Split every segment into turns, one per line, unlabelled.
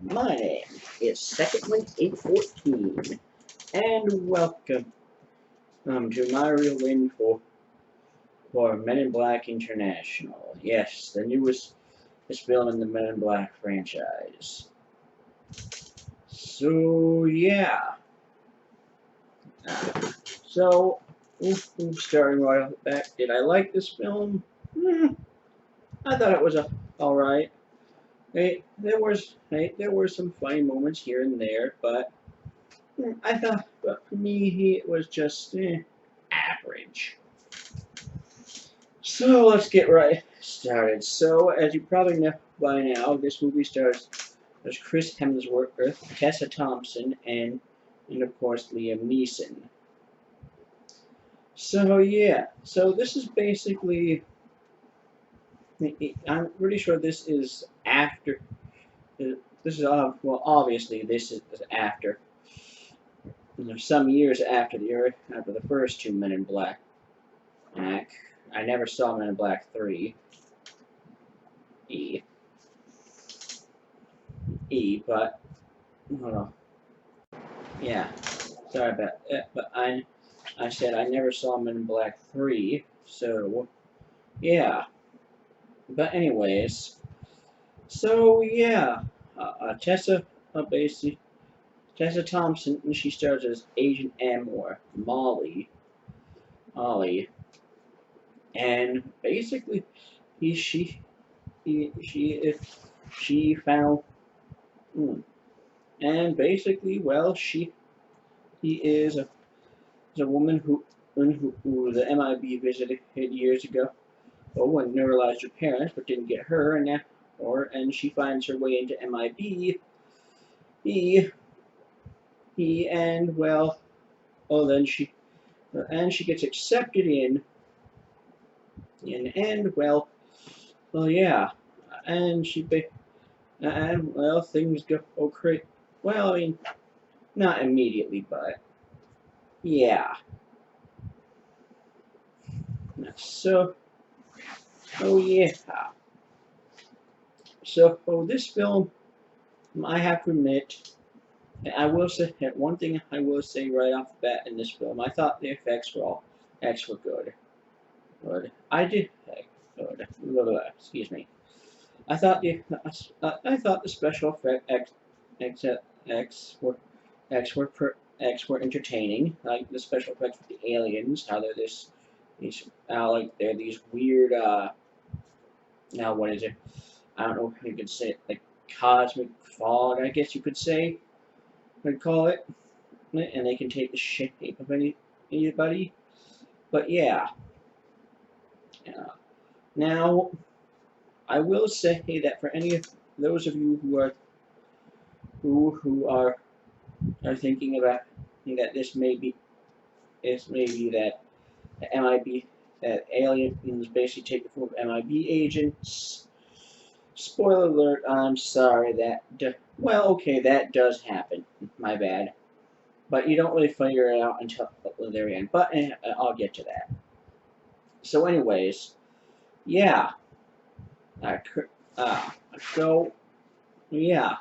My name is Secondlink814, and welcome to my Reelwind for Men in Black International. Yes, the newest film in the Men in Black franchise. So, yeah. So, starting right off the bat, did I like this film? I thought it was alright. There were some funny moments here and there, but I thought, but for me, it was just average. So let's get right started. So, as you probably know by now, this movie stars Chris Hemsworth, Tessa Thompson, and of course Liam Neeson. So yeah, so this is basically, I'm pretty sure this is after. This is well, obviously this is after. Some years after the first two Men in Black. I never saw Men in Black 3. But hold on. Yeah, sorry about that. But I said I never saw Men in Black 3. So yeah. But anyways, so yeah, basically Tessa Thompson, and she stars as Agent M or Molly, and basically she she found. And basically, well, he is a woman who the MIB visited years ago. Oh, and neuralized her parents, but didn't get her, and she finds her way into MIB. And well, oh, then she gets accepted and well, yeah, and and well, things go crazy. Well, I mean, not immediately, but yeah. So, oh yeah. So, this film, I have to admit, I will say one thing I will say right off the bat in this film. I thought the effects were good. Good. I did. Good. Excuse me. I thought the special effect X, X were X were entertaining. Like the special effects with the aliens, how they're they're these weird now what is it? I don't know if you could say it, like cosmic fog, I guess you could say. I'd call it. And they can take the shape of anybody. But yeah. Now, I will say that for any of those of you who are thinking about that this may be that the MIB that aliens basically take the form of MIB agents. Spoiler alert, I'm sorry well, okay, that does happen. My bad. But you don't really figure it out until the very end. But I'll get to that. So anyways, yeah. So, yeah.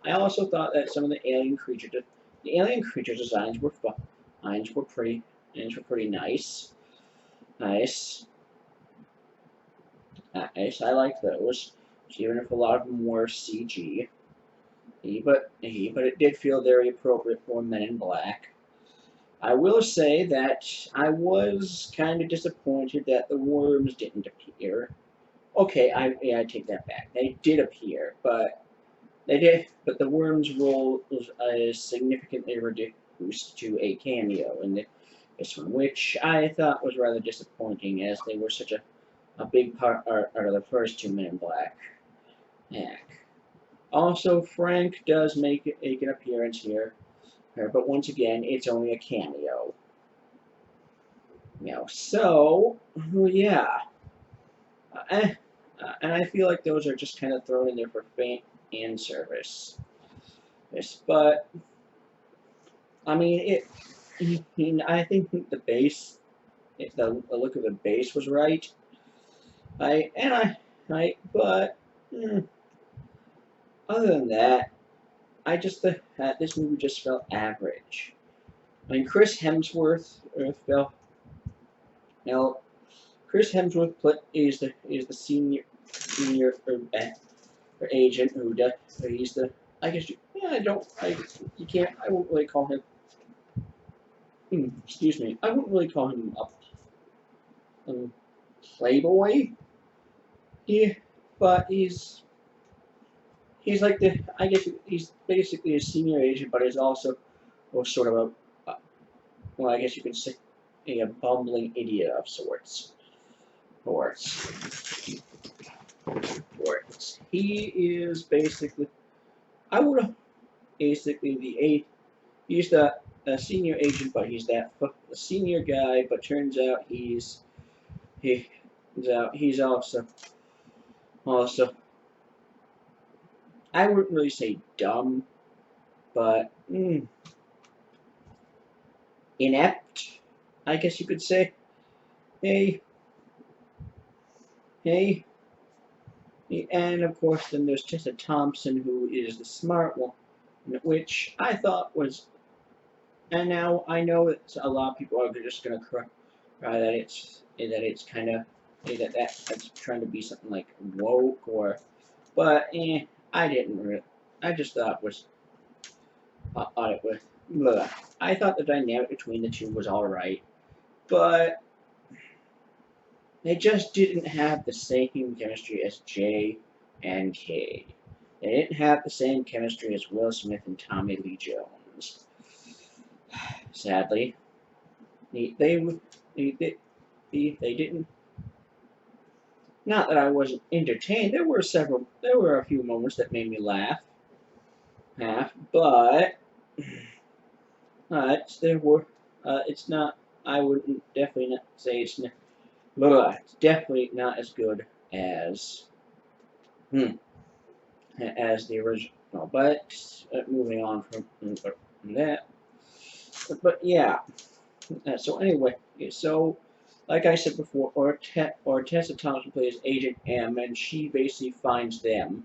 I also thought that some of the alien creature designs were fun. Designs were pretty nice. Nice. Nice. I like those. Even if a lot of them were CG. But it did feel very appropriate for Men in Black. I will say that I was kind of disappointed that the worms didn't appear. Okay, I take that back. They did appear, but the worms' role was significantly reduced to a cameo in this one, which I thought was rather disappointing, as they were such a big part of the first two Men in Black. Yeah. Also, Frank does make an appearance here, but once again, it's only a cameo. So, yeah. And I feel like those are just kind of thrown in there for fan service. But, I mean, I think the base, the look of the base was right. But other than that, I just this movie just felt average. I mean, Chris Hemsworth felt. Now, Chris Hemsworth is the senior or agent who does. He's the. I guess you. Yeah, I don't. You can't. I won't really call him. Excuse me. I wouldn't really call him a playboy. He, but he's like the. I guess he's basically a senior agent, but he's also sort of a. Well, I guess you could say a bumbling idiot of sorts. Sports. He is basically, I would basically he's the senior agent, but he's the senior guy. But turns out he's also I wouldn't really say dumb, but inept. I guess you could say. Hey, hey. And of course, then there's Tessa Thompson, who is the smart one, which I thought was. And now I know that a lot of people are just gonna cry that it's kind of that's trying to be something like woke but I didn't really. I just thought it was Blah. I thought the dynamic between the two was all right, but they just didn't have the same chemistry as J and K. They didn't have the same chemistry as Will Smith and Tommy Lee Jones. Sadly, they didn't. Not that I wasn't entertained. There were a few moments that made me laugh, but there were. It's not. I wouldn't definitely not say it's. It's definitely not as good as the original. But moving on from that. But yeah. So anyway, so like I said before, Tessa Thompson plays Agent M, and she basically finds him,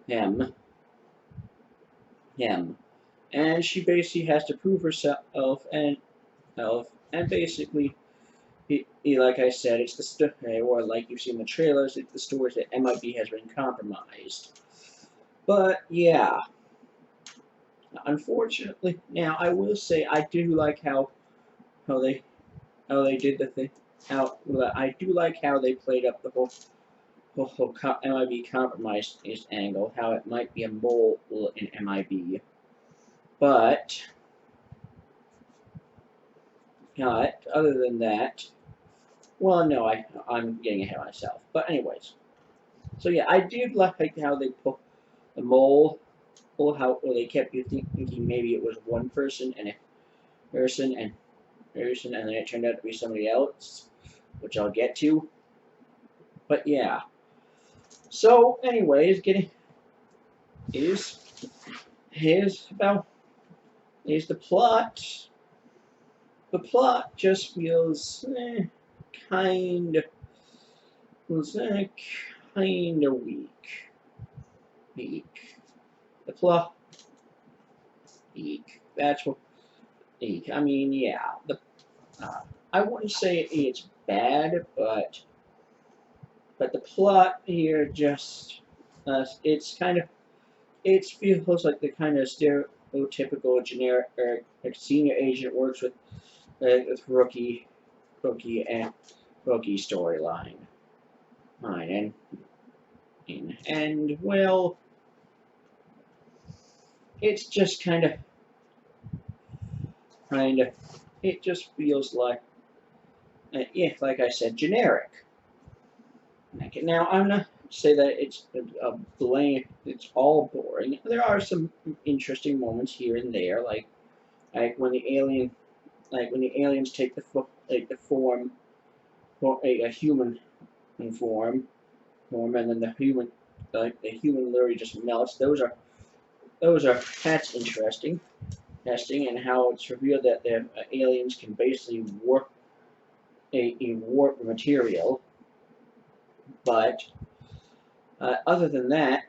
and she basically has to prove herself and basically. Like I said, it's the story, or like you've seen in the trailers, it's the story that MIB has been compromised. But yeah, unfortunately, now I will say I do like how they did the thing. I do like how they played up the whole MIB compromise angle, how it might be a mole in MIB, but other than that. Well, no, I'm getting ahead of myself. But anyways, so yeah, I did like how they put the mole, how they kept you thinking maybe it was one person and and then it turned out to be somebody else, which I'll get to. But yeah. So, anyways, the plot. The plot just feels kind of weak. The plot weak. That's what weak. I mean, yeah. I wouldn't say it's bad, but the plot here just it feels like the kind of stereotypical generic senior agent works with rookie storyline. And well, it's just kind of it just feels like like I said, generic. Now I'm not say that it's it's all boring. There are some interesting moments here and there, like when the aliens take the form, a human form, and then the human literally just melts. That's interesting. And how it's revealed that the aliens can basically warp material. But other than that,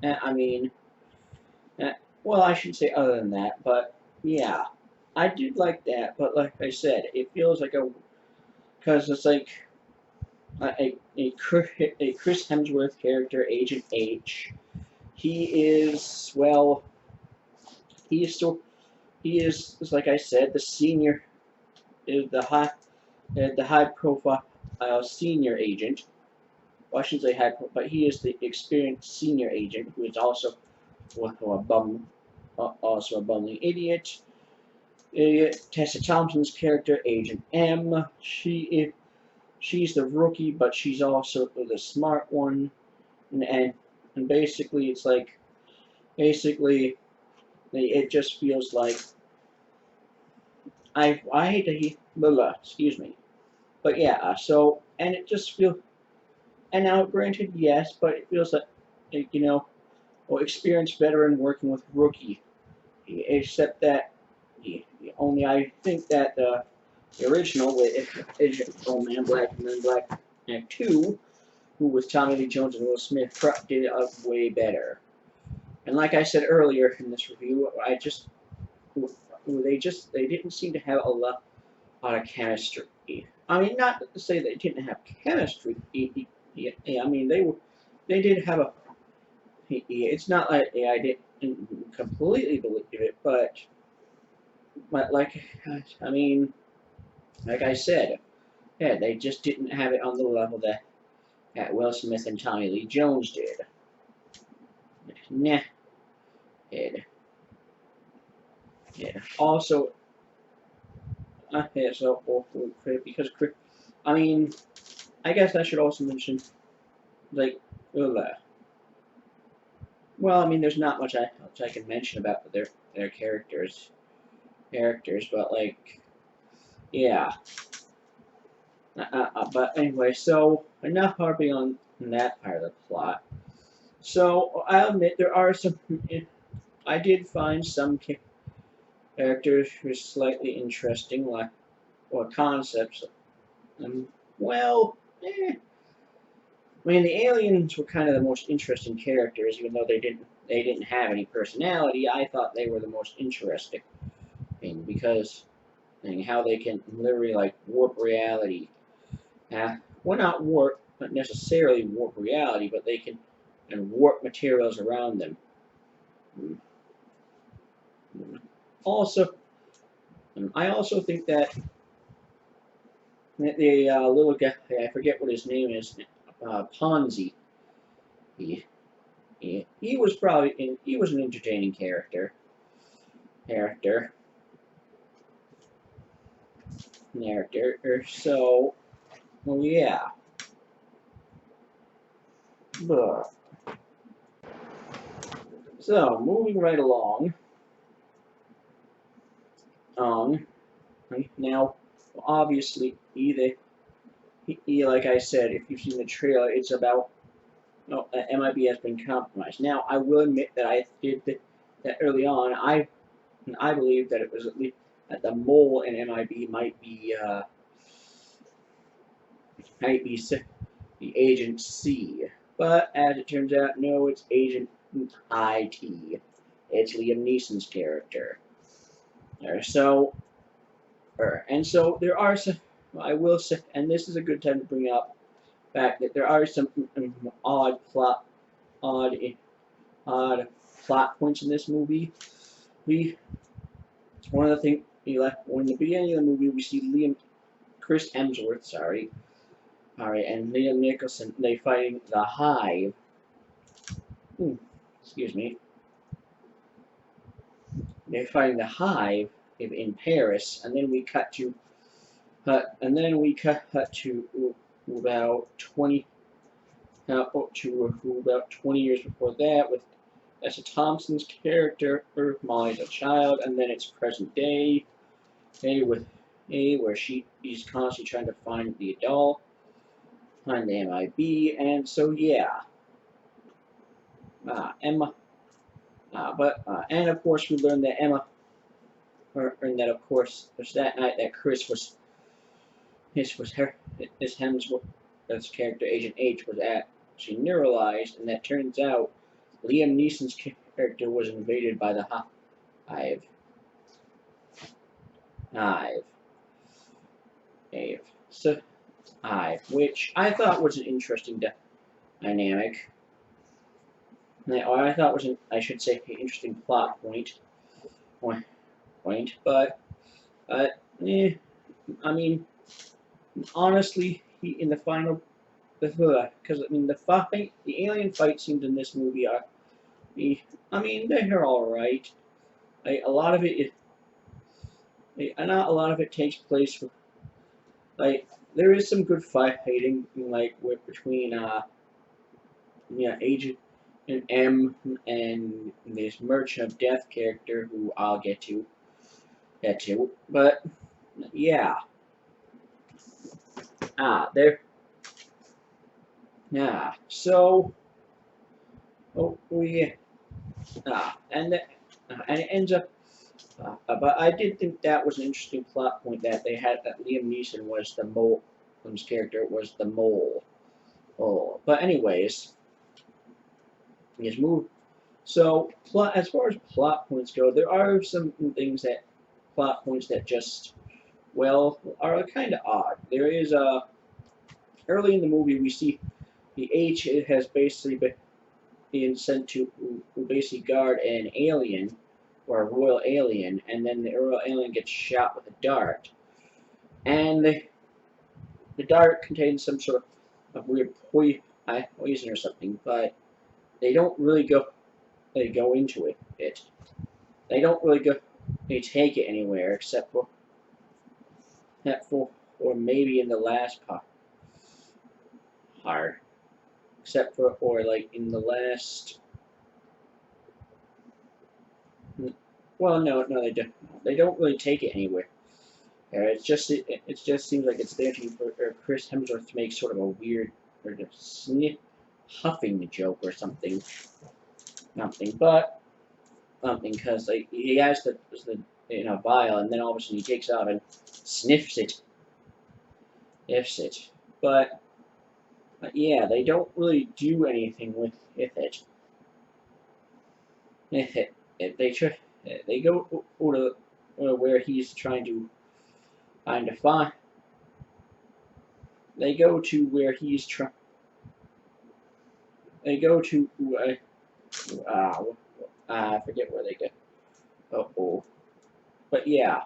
I mean, Well, I shouldn't say other than that, but yeah, I did like that. But like I said, it feels like because it's like a Chris Hemsworth character, Agent H. He is well, he is still he is like I said, the senior, is the high profile senior agent. Well, I shouldn't say high, but he is the experienced senior agent who is also also a bumbling idiot. Tessa Thompson's character, Agent M. She's the rookie, but she's also the smart one, and basically it's like it just feels like I hate to blah, blah, excuse me, but yeah. So and it just feels and now granted yes, but it feels like experienced veteran working with rookie, except that only I think that the original with Old Man Black and then Black Act 2, who was Tommy Lee Jones and Will Smith, did it way better. And like I said earlier in this review, they didn't seem to have a lot of chemistry. I mean, not to say they didn't have chemistry. I mean, they did have a. It's not like I didn't completely believe it, but like I mean, like I said, yeah, they just didn't have it on the level that Will Smith and Tommy Lee Jones did. Nah, it. Yeah. Also, yeah, so because I mean, I guess I should also mention like, well, I mean, there's not much I can mention about their characters, but like, yeah. But anyway, so enough harping on that part of the plot. So I'll admit there are some. I did find some characters who are slightly interesting, like or concepts. Um, well, I mean the aliens were kind of the most interesting characters, even though they didn't have any personality. I thought they were the most interesting, because how they can literally like warp reality. Well, not warp, not necessarily warp reality, but they can and warp materials around them. Also, I also think that the little guy, I forget what his name is, Ponzi. He, he was he was an entertaining character. Character. So, well, yeah. But, so, moving right along. Now, obviously, like I said, if you've seen the trailer, it's about MIB has been compromised. Now, I will admit that I did that early on. I believe that it was at least that the mole in MIB might be the Agent C, but as it turns out, no, it's Agent IT. It's Liam Neeson's character. So, and so there are some. I will say, and this is a good time to bring up the fact that there are some odd odd, odd plot points in this movie. One of the things when the beginning of the movie we see Chris Hemsworth, sorry, all right, and Liam Nicholson, they fighting the Hive. Excuse me. They're fighting the Hive in Paris, and then we cut to about 20 about 20 years before that with Tessa Thompson's character, Molly's a child, and then it's present day, where he's constantly trying to find the adult, find the MIB, and so yeah, Emma, and of course we learned that and that of course there's that night that Chris was his Hemsworth's character Agent H was actually neuralized, and that turns out Liam Neeson's character was invaded by the Hive. Hive. Hive. So, Hive, which I thought was an interesting dynamic. Or I thought was I should say, an interesting plot point. But, eh, I mean, honestly, in the final, because I mean the alien fight scenes in this movie are, I mean, they're all right. A lot of it, not a lot of it takes place. Like, there is some good fighting, like between Agent and M and this Merchant of Death character who I'll get to. But yeah, there. So we and it ends up. But I did think that was an interesting plot point that they had that Liam Neeson was the mole. His character was the mole. Oh, but anyways, his move. So as far as plot points go, there are some plot points that just are kind of odd. There is early in the movie we see the H has basically been sent to basically guard an alien or a royal alien, and then the royal alien gets shot with a dart, and the dart contains some sort of weird poison or something, but they don't really go into it. They don't really they take it anywhere except for or maybe in the last part, except for or like in the last. Well, no, they don't. They don't really take it anywhere. It just seems like it's there for Chris Hemsworth to make sort of a weird or just huffing joke or something, because like he has the vial, and then all of a sudden he takes it out and sniffs it. But yeah, they don't really do anything with it. They go to where he's trying to find. They go to where he's trying. They go to I forget where they go. But yeah.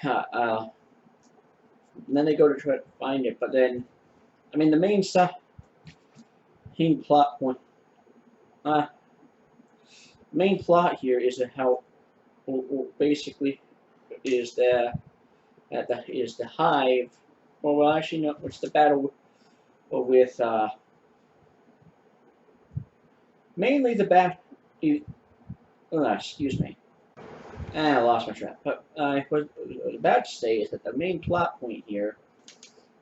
And then they go to try to find it, but then, I mean, the main plot point, main plot here is how, basically, is the Hive. Well, actually, no, it's the battle with mainly the excuse me. I lost my track. But what I was about to say is that the main plot point here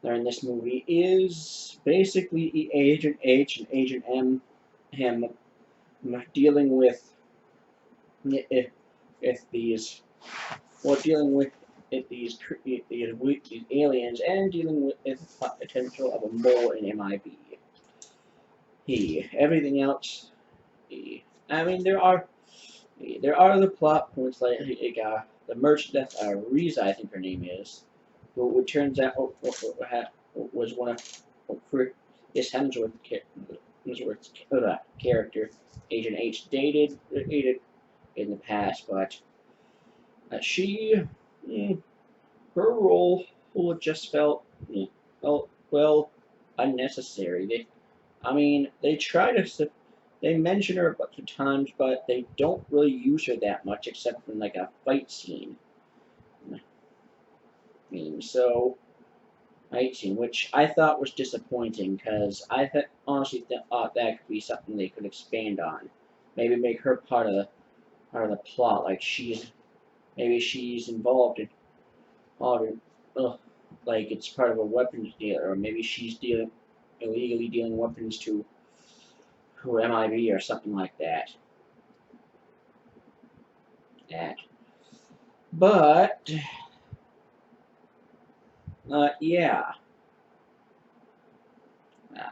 in this movie is basically Agent H and Agent M dealing with these aliens and dealing with the potential of a mole in MIB. Everything else. I mean, there are other plot points like the merchant Riza, I think her name is, who turns out was one of Chris Hemsworth's character, Agent H, dated in the past, but she, her role just felt unnecessary. They try to. They mention her a bunch of times, but they don't really use her that much, except in like a fight scene. Fight scene, which I thought was disappointing, because I honestly thought that could be something they could expand on. Maybe make her part of the plot, like maybe she's involved in, like it's part of a weapons deal, or maybe she's illegally dealing weapons to MIB or something like that. But yeah,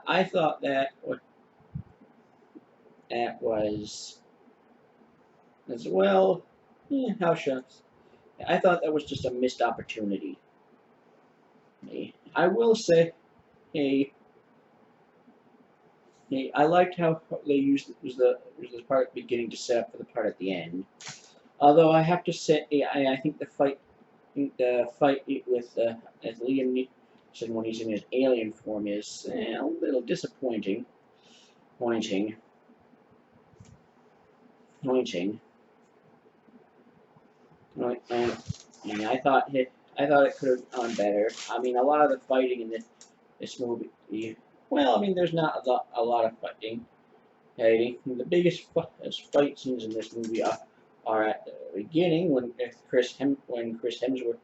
I thought that that was as well. How shucks. I thought that was just a missed opportunity. I will say, hey, I liked how they used the part at the beginning to set up for the part at the end. Although I have to say, I think the fight with as Liam Neeson when he's in his alien form is a little disappointing. Pointing. And I thought it could have gone better. I mean, a lot of the fighting in this movie. Well, I mean, there's not a lot of fighting. Hey, the biggest fight scenes in this movie are at the beginning when Chris Hemsworth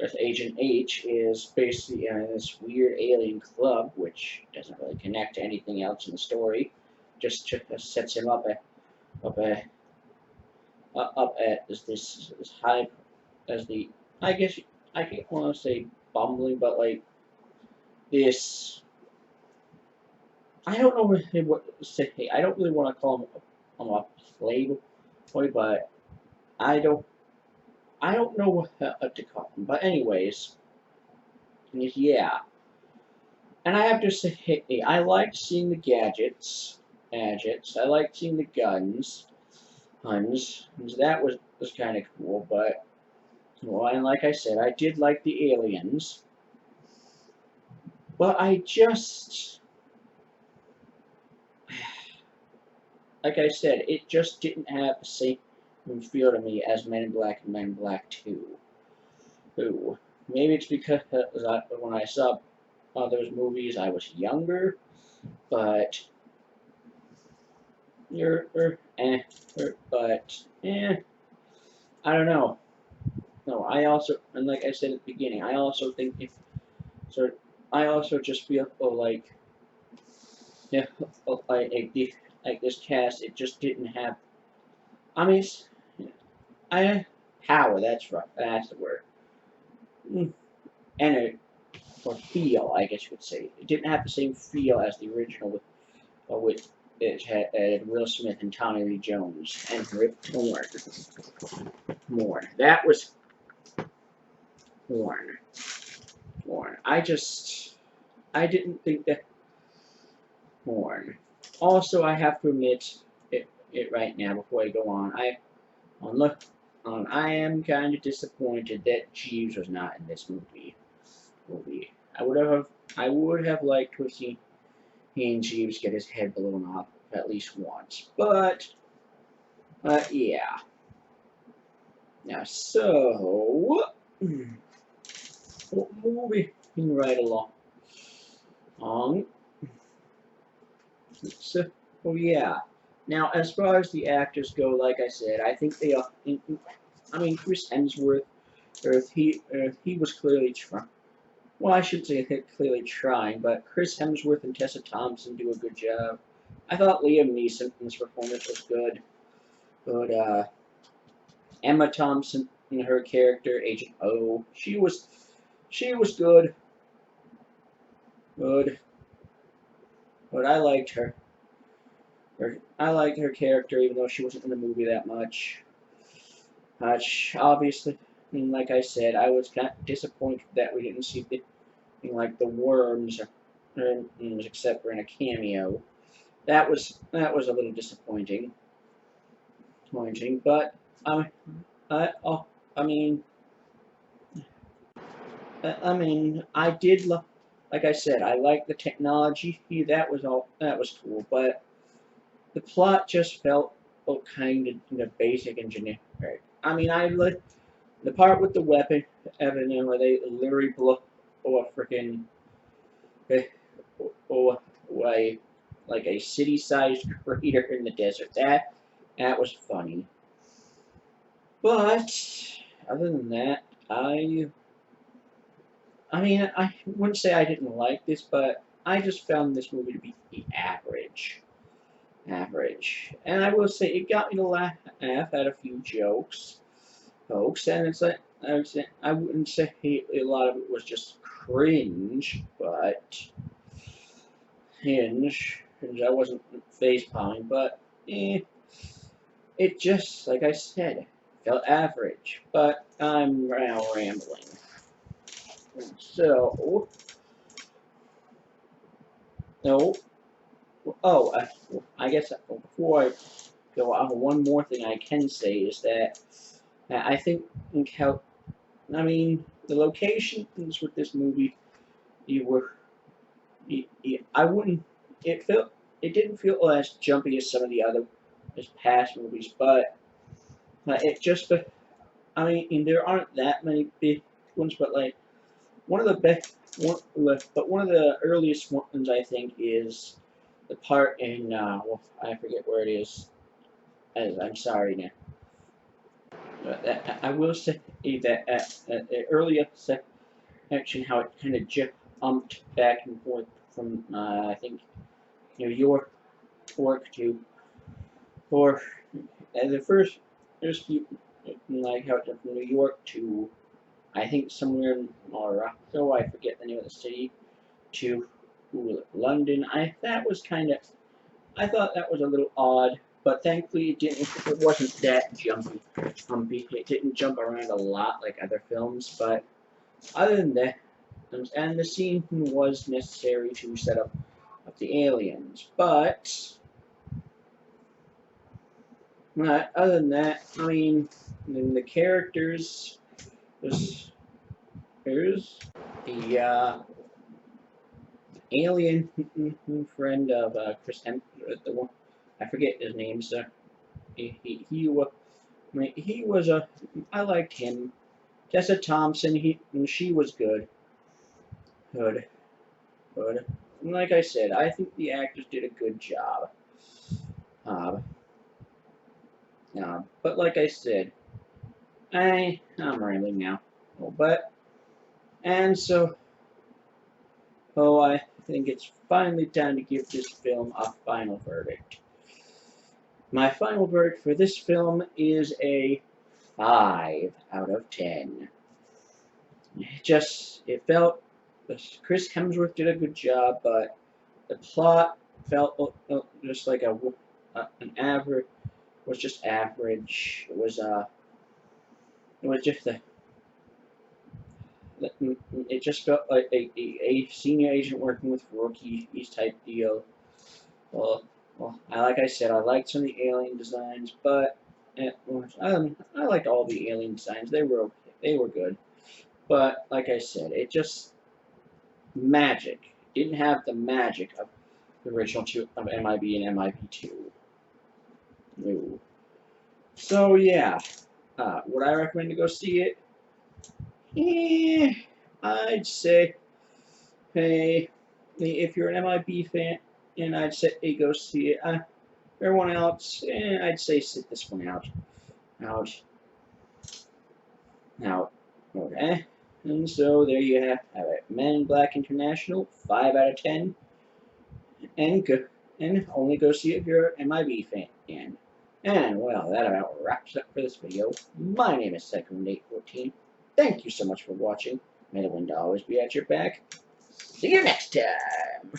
as Agent H is basically in this weird alien club, which doesn't really connect to anything else in the story. Just sets him up at this high as the I guess I can't want to say bumbling, but like this. I don't know really what to say. I don't really want to call him a playboy, but I don't know what to call him. But anyways, yeah. And I have to say, hey, I liked seeing the gadgets. I liked seeing the guns. That was kind of cool, but well, and like I said, I did like the aliens. But I just, like I said, it just didn't have the same feel to me as Men in Black and Men in Black 2. Ooh. Maybe it's because when I saw those movies, I was younger, but I don't know. No, I also, and like I said at the beginning, I also think I also just feel like, yeah, like this cast, it just didn't have. I mean, power. That's right. That's the word. And or feel, I guess you could say. It didn't have the same feel as the original with it had Will Smith and Tommy Lee Jones and Rip Torn. That was Torn. I didn't think that Torn. Also, I have to admit it right now before I go on. I am kind of disappointed that Jeeves was not in this movie. I would have liked to have seen he and Jeeves get his head blown off at least once. But yeah. Now, so moving right along. So yeah. Now, as far as the actors go, like I said, I think they are. I mean, Chris Hemsworth, he was clearly trying. Well, I should say clearly trying, but Chris Hemsworth and Tessa Thompson do a good job. I thought Liam Neeson's performance was good. But Emma Thompson in her character, Agent O, she was good. Good. But I liked her. I liked her character, even though she wasn't in the movie that much. Obviously, I mean, like I said, I was kind of disappointed that we didn't see like the worms, except for in a cameo. That was a little disappointing. But I mean, I did like I said, I liked the technology. That was cool. But the plot just felt kind of basic and generic. I mean, I like the part with the weapon, where they literally blow a freaking like a city-sized crater in the desert. That was funny. But other than that, I mean, I wouldn't say I didn't like this, but I just found this movie to be average. And I will say it got me to laugh at a few jokes, and it's like I wouldn't say a lot of it was just cringe, but I wasn't face palming, but it just, like I said, felt average. But I'm now rambling. So, no. Oh, I guess before I go on, one more thing I can say is that I think how, I mean, the locations with this movie, you were, I wouldn't, it didn't feel as jumpy as some of the other, as past movies, but it just, I mean, there aren't that many big ones, but like, one of the best, one of the earliest ones I think is the part in, well, I forget where it is. I'm sorry now. But I will say that at the earlier section, how it kind of jumped back and forth from, I think, New York to, or the first few, like how it jumped from New York to, I think somewhere in Morocco, I forget the name of the city, to London. That was kind of, I thought that was a little odd, but thankfully it wasn't that jumpy. It didn't jump around a lot like other films, but other than that, and the scene was necessary to set up the aliens. But other than that, I mean, the characters, there's the alien friend of Chris Hemsworth, the one, I forget his name, so I mean, he was a, I liked him. Tessa Thompson, she was good. Good. Good. And like I said, I think the actors did a good job. Uh, but like I said, I'm rambling now. Oh, but, and so, I think it's finally time to give this film a final verdict. My final verdict for this film is a 5 out of 10. It felt, Chris Hemsworth did a good job, but the plot felt just like an average, was just average. It was just it just felt like a senior agent working with rookies type deal. Well, like I said, I liked some of the alien designs, but I liked all the alien designs. They were okay. They were good. But like I said, it just magic. Didn't have the magic of the original two of MIB and MIB2. No. So yeah, would I recommend to go see it? I'd say, hey, if you're an MIB fan, and I'd say hey, go see it. Everyone else, I'd say sit this one out. Out. Okay. And so there you have it. Men in Black International, 5 out of 10. And good. And only go see it if you're an MIB fan. And well, that about wraps up for this video. My name is Second814. Thank you so much for watching. May the wind always be at your back. See you next time.